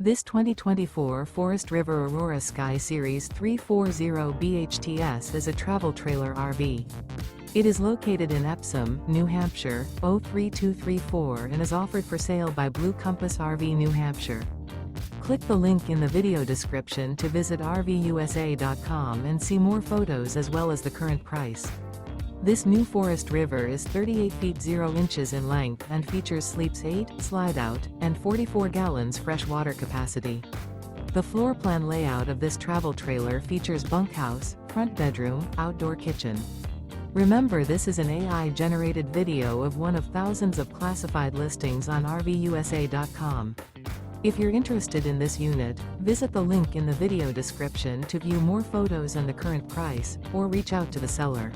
This 2024 Forest River Aurora Sky Series 340 BHTS is a travel trailer RV. It is located in Epsom, New Hampshire, 03234 and is offered for sale by Blue Compass RV New Hampshire. Click the link in the video description to visit RVUSA.com and see more photos as well as the current price. This new Forest River is 38 feet 0 inches in length and features sleeps 8, Slideout, and 44 gallons fresh water capacity. The floor plan layout of this travel trailer features bunkhouse, front bedroom, outdoor kitchen. Remember, this is an AI-generated video of one of thousands of classified listings on RVUSA.com. If you're interested in this unit, visit the link in the video description to view more photos and the current price, or reach out to the seller.